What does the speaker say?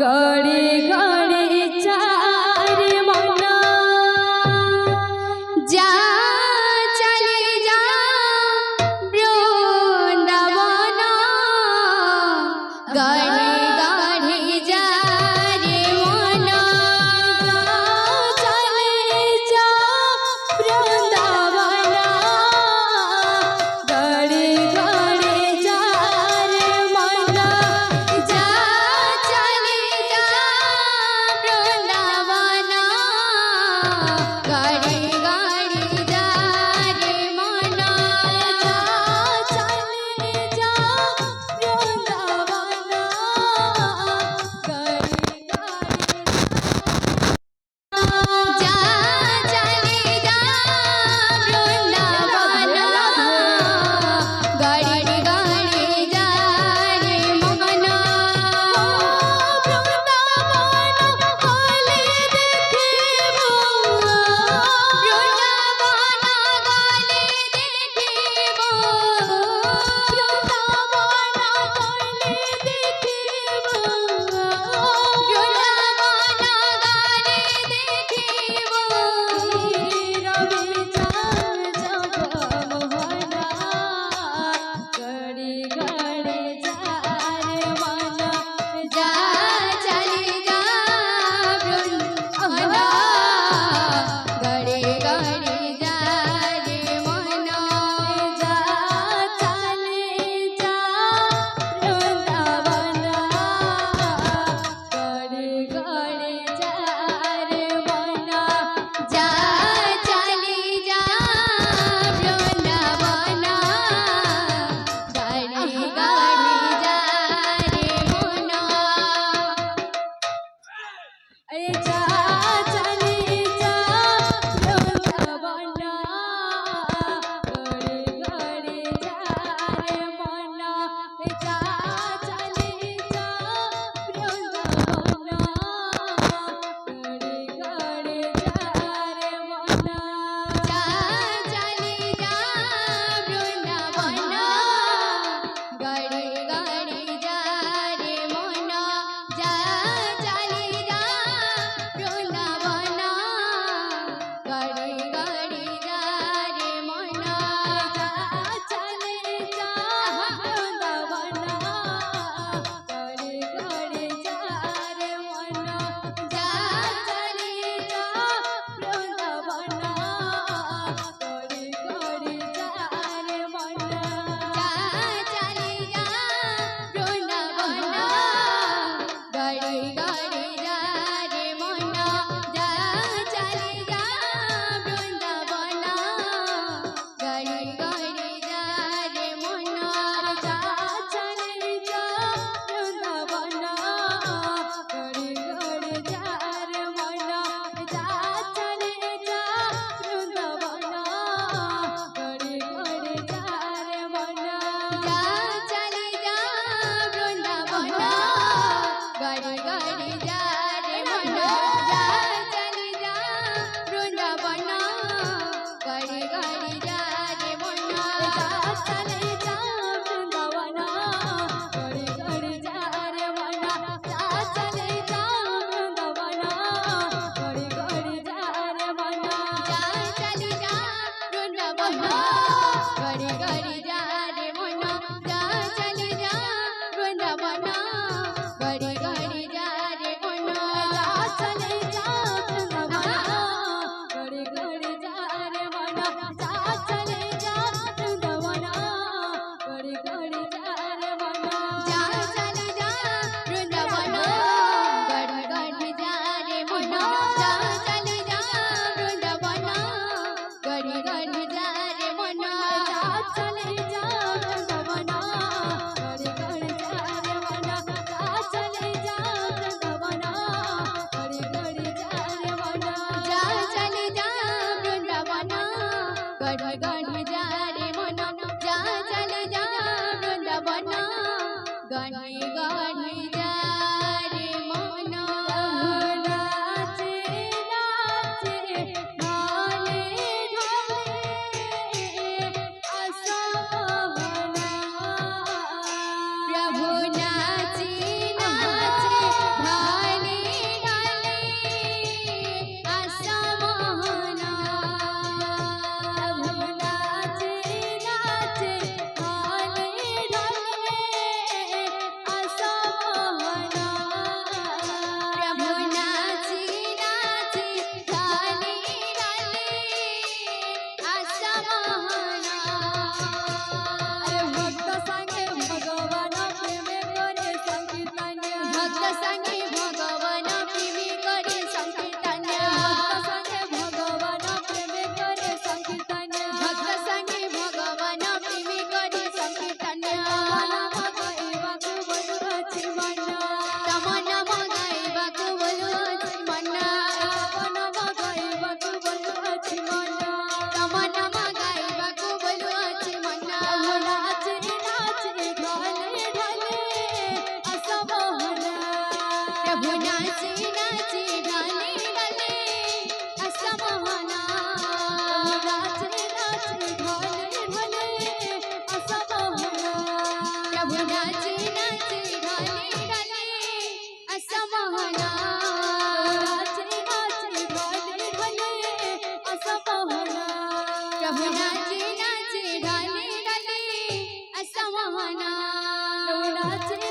गड़े गड़े चार मना जा चले जा वृंदावन गड़े गड़े जा रे मना चले जा वृंदावन गड़े गड़े जा रे मना जा चले जा वृंदावन गड़े गड़े जा रे मना जा चले जा वृंदावन गड़े जा चले जा वृंदावन गड़े गड़े जा रे मना वृंदावन हले देखे नाचे नाचे ढाले ढाले असा महाना नाचे नाचे ढाले ढाले असा महाना प्रभु नाचे नाचे ढाले ढाले असा महाना नाचे नाचे ढाले ढाले असा महाना प्रभु नाचे नाचे ढाले ढाले असा महाना नाचे